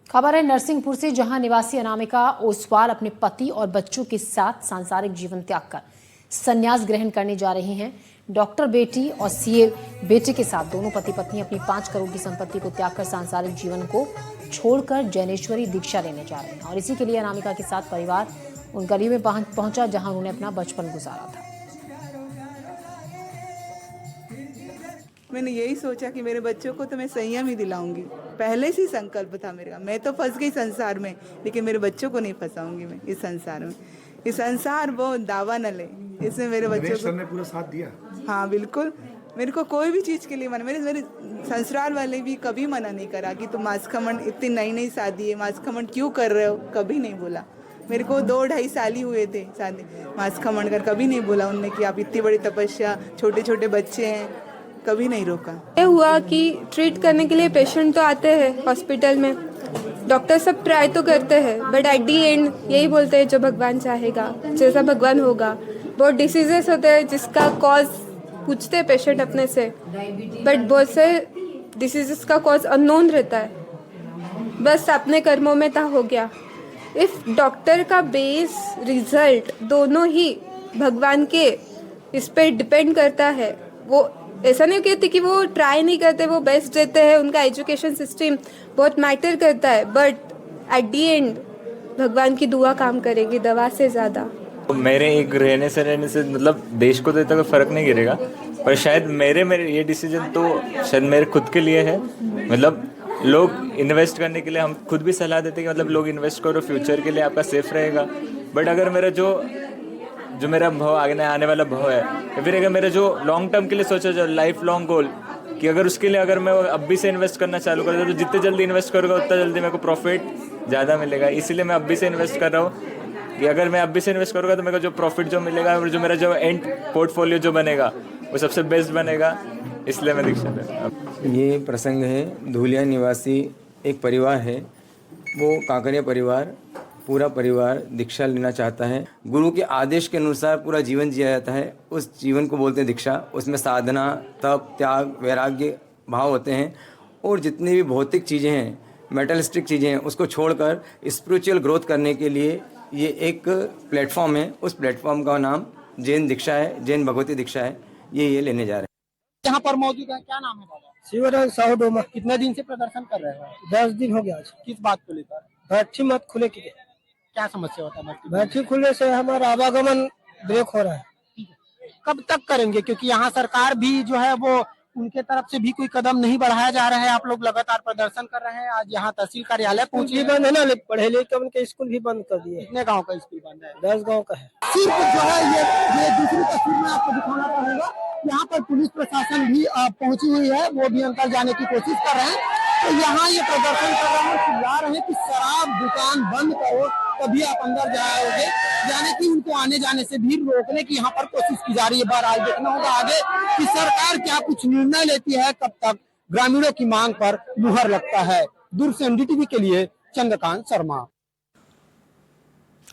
खबर है नरसिंहपुर से, जहां निवासी अनामिका ओसवाल अपने पति और बच्चों के साथ सांसारिक जीवन त्याग कर संन्यास ग्रहण करने जा रही हैं। डॉक्टर बेटी और सीए बेटे के साथ दोनों पति पत्नी अपनी 5 करोड़ की संपत्ति को त्याग कर सांसारिक जीवन को छोड़कर जैनेश्वरी दीक्षा लेने जा रहे हैं। और इसी के लिए अनामिका के साथ परिवार उन गली में पहुंचा जहां उन्होंने अपना बचपन गुजारा था। मैंने यही सोचा कि मेरे बच्चों को तो मैं संयम ही दिलाऊंगी। पहले से संकल्प था मेरा। मैं तो फंस गई संसार में, लेकिन मेरे बच्चों को नहीं फंसाऊंगी मैं इस संसार में। ये संसार वो दावा न ले, इसमें मेरे बच्चों को ने पूरा साथ दिया। हाँ बिल्कुल, मेरे को कोई भी चीज़ के लिए मना, मेरे ससुराल वाले भी कभी मना नहीं करा कि तुम मांस खमन, इतनी नई नई शादी है, मांस खमन क्यों कर रहे हो, कभी नहीं बोला। मेरे को 2-2.5 साल ही हुए थे शादी, मांस खमन कर कभी नहीं बोला उनने कि आप इतनी बड़ी तपस्या, छोटे छोटे बच्चे हैं, कभी नहीं रोका। ये हुआ कि ट्रीट करने के लिए पेशेंट तो आते हैं हॉस्पिटल में, डॉक्टर सब ट्राई तो करते हैं, बट एट दी एंड यही बोलते हैं जो भगवान चाहेगा, जैसा भगवान होगा। बहुत डिसीजेस होते हैं जिसका कॉज पूछते हैं पेशेंट अपने से, बट बहुत से डिसीजेस का कॉज अननोन रहता है। बस अपने कर्मों में था हो गया। इफ डॉक्टर का बेस रिजल्ट दोनों ही भगवान के इस पे डिपेंड करता है, वो ऐसा नहीं कहते कि वो ट्राई नहीं करते, वो बेस्ट देते हैं, उनका एजुकेशन सिस्टम बहुत मैटर करता है, बट एट दी एंड भगवान की दुआ काम करेगी दवा से ज़्यादा। मेरे एक रहने से मतलब देश को तो इतना कोई फर्क नहीं गिरेगा, पर शायद मेरे ये डिसीजन तो शायद मेरे खुद के लिए है। मतलब लोग इन्वेस्ट करने के लिए हम खुद भी सलाह देते हैं कि मतलब लोग इन्वेस्ट करो, फ्यूचर के लिए आपका सेफ रहेगा। बट अगर मेरा जो मेरा भव आने वाला भव है, या फिर अगर मेरा जो लॉन्ग टर्म के लिए सोचा जो लाइफ लॉन्ग गोल, कि अगर उसके लिए अगर मैं अभी से इन्वेस्ट करना चालू कर दूँ तो जितने जल्दी इन्वेस्ट करूँगा उतना जल्दी मेरे को प्रॉफिट ज़्यादा मिलेगा। इसीलिए मैं अभी से इन्वेस्ट कर रहा हूँ कि अगर मैं अभी से इन्वेस्ट करूँगा तो मेरे को जो प्रॉफिट जो मिलेगा और जो मेरा जो एंड पोर्टफोलियो जो बनेगा वो सबसे बेस्ट बनेगा, इसलिए मैं दीक्षा ले रहा हूँ। ये प्रसंग है, धूलिया निवासी एक परिवार है, वो कांकरिया परिवार, पूरा परिवार दीक्षा लेना चाहता है। गुरु के आदेश के अनुसार पूरा जीवन जिया जाता है, उस जीवन को बोलते हैं दीक्षा। उसमें साधना, तप, त्याग, वैराग्य भाव होते हैं, और जितनी भी भौतिक चीज़ें हैं, मेटलिस्टिक चीज़ें हैं, उसको छोड़कर स्पिरिचुअल ग्रोथ करने के लिए ये एक प्लेटफॉर्म है। उस प्लेटफॉर्म का नाम जैन दीक्षा है, जैन भगवती दीक्षा है। ये लेने जा रहे हैं। यहाँ पर मौजूद है, क्या नाम है बाबा? शिवराज साहू डोमा। कितने दिन से प्रदर्शन कर रहे हैं? 10 दिन हो गया आज। किस बात को लेकर? भट्टी मत खुले के लिए। क्या समस्या होता है? भट्टी खुले से हमारा आवागमन ब्रेक हो रहा है। कब तक करेंगे? क्योंकि यहाँ सरकार भी जो है वो उनके तरफ से भी कोई कदम नहीं बढ़ाया जा रहा है। आप लोग लगातार प्रदर्शन कर रहे हैं। आज यहाँ तहसील कार्यालय पहुंचे बंद है ना, पढ़े लिखे उनके स्कूल भी बंद कर दिए। कितने गाँव का स्कूल बंद है? 10 गाँव का है। सिर्फ जो है ये दूसरी तस्वीर में आपको दिखाना पड़ेगा। यहाँ पर पुलिस प्रशासन भी पहुंची हुई है, वो भी अंदर जाने की कोशिश कर रहे हैं। तो यहाँ ये प्रदर्शन कर रहे हैं, चिल्ला रहे हैं कि शराब दुकान बंद करो तभी आप अंदर जाओगे, यानी कि उनको आने जाने से भी रोकने की यहाँ पर कोशिश की जा रही है। बहरहाल देखना होगा आगे कि सरकार क्या कुछ निर्णय लेती है, कब तक ग्रामीणों की मांग पर मुहर लगता है। दूर से एनडीटीवी के लिए चंद्रकांत शर्मा।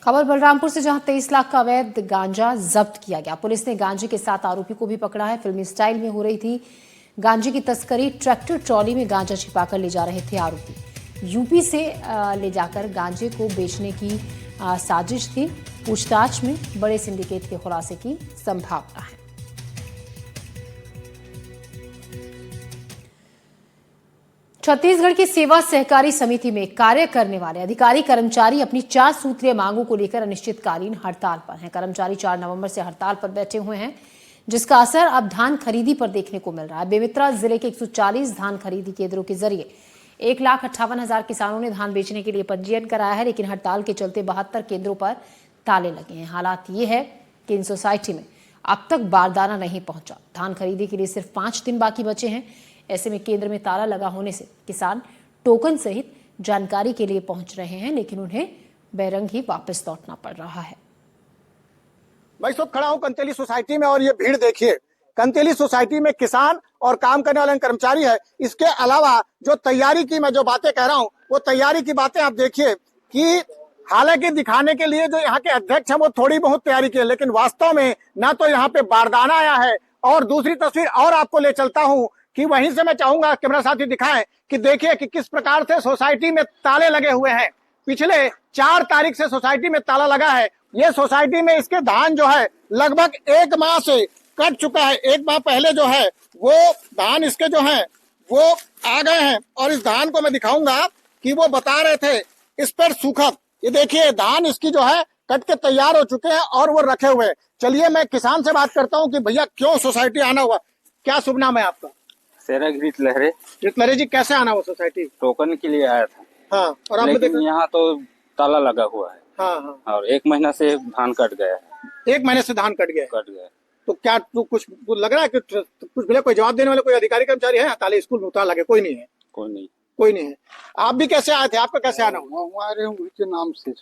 खबर बलरामपुर से, जहां 23 लाख का अवैध गांजा जब्त किया गया। पुलिस ने गांजे के साथ आरोपी को भी पकड़ा है। फिल्मी स्टाइल में हो रही थी गांजे की तस्करी। ट्रैक्टर ट्रॉली में गांजा छिपाकर ले जा रहे थे आरोपी। यूपी से ले जाकर गांजे को बेचने की साजिश थी। पूछताछ में बड़े सिंडिकेट के खुलासे की संभावना है। छत्तीसगढ़ की सेवा सहकारी समिति में कार्य करने वाले अधिकारी कर्मचारी अपनी 4 सूत्रीय मांगों को लेकर अनिश्चितकालीन हड़ताल पर हैं। कर्मचारी 4 नवंबर से हड़ताल पर बैठे हुए हैं, जिसका असर अब धान खरीदी पर देखने को मिल रहा है। बेमेतरा जिले के 140 धान खरीदी केंद्रों के जरिए 1,58,000 किसानों ने धान बेचने के लिए पंजीयन कराया है, लेकिन हड़ताल के चलते 72 केंद्रों पर ताले लगे हैं। हालात ये है कि इन सोसाइटी में अब तक बारदाना नहीं पहुंचा। धान खरीदी के लिए सिर्फ 5 दिन बाकी बचे हैं। ऐसे में केंद्र में ताला लगा होने से किसान टोकन सहित जानकारी के लिए पहुंच रहे हैं, लेकिन उन्हें बेरंग ही वापस लौटना पड़ रहा है। मैं इस वक्त खड़ा हूं कंतेली सोसाइटी में, और ये भीड़ देखिए। कंतेली सोसाइटी में किसान और काम करने वाले कर्मचारी है। इसके अलावा जो तैयारी की मैं जो बातें कह रहा हूं, वो तैयारी की बातें आप देखिए कि हालांकि दिखाने के लिए जो यहाँ के अध्यक्ष हैं वो थोड़ी बहुत तैयारी की है, लेकिन वास्तव में ना तो यहाँ पे बारदाना आया है। और दूसरी तस्वीर और आपको ले चलता हूँ कि वहीं से मैं चाहूंगा कैमरा साथी दिखाएं कि देखिए कि किस प्रकार से सोसाइटी में ताले लगे हुए हैं। पिछले 4 तारीख से सोसाइटी में ताला लगा है। ये सोसाइटी में इसके धान जो है लगभग 1 माह से कट चुका है। 1 माह पहले जो है वो धान इसके जो है वो आ गए हैं और इस धान को मैं दिखाऊंगा कि वो बता रहे थे इस पर सूखा। ये देखिए धान इसकी जो है कट के तैयार हो चुके हैं और वो रखे हुए हैं। चलिए मैं किसान से बात करता हूँ कि भैया क्यों सोसाइटी आना हुआ, क्या शुभ नाम है आपका? सेरा घृत लहरे। लहरे जी, कैसे आना हुआ सोसाइटी? टोकन के लिए आया था। हाँ, और आपने लेकिन देखा यहाँ तो ताला लगा हुआ है। हाँ हाँ, और 1 महीना से धान कट गया है। 1 महीने से धान कट गया। कट गया। तो क्या तू कुछ लग रहा है कि कुछ भैया कोई जवाब देने वाले कोई अधिकारी कर्मचारी है? ताले स्कूल में ताला लगे कोई नहीं है? कोई नहीं। कोई नहीं है। आप भी कैसे आए थे? आपका कैसे आना हुआ? हमारे उनके नाम से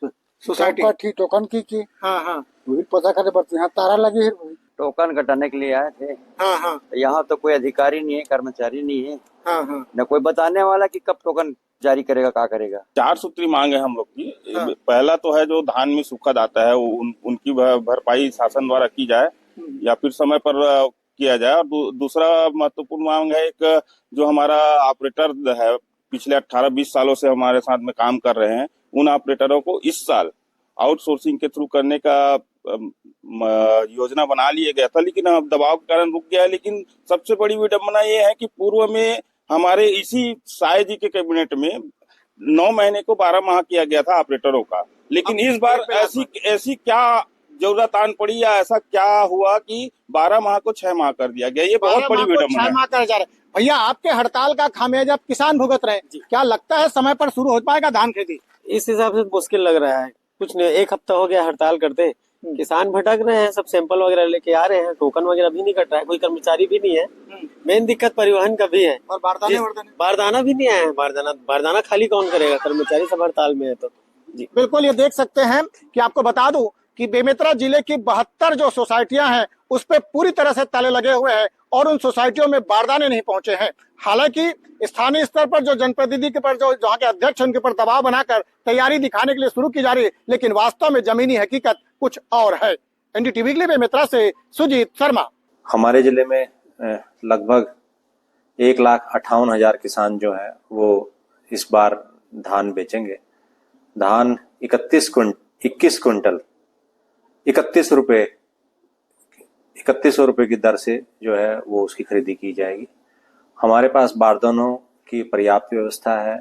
सोसाइटी टोकन की हाँ हाँ वही पता करने पड़ते हैं। तारा लगे है वही। टोकन कटाने के लिए आए थे। हाँ हाँ यहाँ तो कोई अधिकारी नहीं है, कर्मचारी नहीं है, हाँ हाँ न कोई बताने वाला कि कब टोकन जारी करेगा, क्या करेगा। 4 सूत्री मांग है हम लोग की। पहला तो है जो धान में सूखा जाता है उनकी भरपाई शासन द्वारा की जाए या फिर समय पर किया जाए। और दूसरा महत्वपूर्ण मांग है एक जो हमारा ऑपरेटर है पिछले 18-20 सालों से हमारे साथ में काम कर रहे हैं, उन ऑपरेटरों को इस साल आउटसोर्सिंग के थ्रू करने का योजना बना लिया गया था, लेकिन अब दबाव के कारण रुक गया है। लेकिन सबसे बड़ी विडंबना ये है कि पूर्व में हमारे इसी साय जी के कैबिनेट में 9 महीने को 12 माह किया गया था ऑपरेटरों का, लेकिन इस बार ऐसी क्या जरूरत आन पड़ी या ऐसा क्या हुआ कि 12 माह को 6 माह कर दिया गया? ये बहुत बड़ी विडंबना है। 6 माह कर जा रहे। भैया आपके हड़ताल का खामियाजा अब किसान भुगत रहे हैं, क्या लगता है समय पर शुरू हो पाएगा धान खेती? इस हिसाब से मुश्किल लग रहा है। कुछ नहीं, 1 हफ्ता हो गया हड़ताल करते। किसान भटक रहे हैं, सब सैंपल वगैरह लेके आ रहे हैं, टोकन वगैरह भी नहीं कट रहा है, कोई कर्मचारी भी नहीं है। मेन दिक्कत परिवहन का भी है और बारदाना भी नहीं आया है। बारदाना खाली कौन करेगा? कर्मचारी सब हड़ताल में है। तो जी बिल्कुल, ये देख सकते हैं कि आपको बता दूं कि बेमेतरा जिले की 72 जो सोसाइटियां हैं उस पे पूरी तरह से ताले लगे हुए हैं और उन सोसाइटियों में बारदाने नहीं पहुंचे हैं। हालांकि स्थानीय स्तर पर जो जनप्रतिनिधि के पर जो जहां के अध्यक्ष उनके पर दबाव बनाकर तैयारी दिखाने के लिए शुरू की जा रही है, लेकिन वास्तव में जमीनी हकीकत कुछ और है। एनडीटीवी के लिए बेमेतरा से सुजीत शर्मा। हमारे जिले में लगभग 1,58,000 किसान जो है वो इस बार धान बेचेंगे। धान 21 क्विंटल 3100 रुपए की दर से जो है वो उसकी खरीदी की जाएगी। हमारे पास बारदानों की पर्याप्त व्यवस्था है।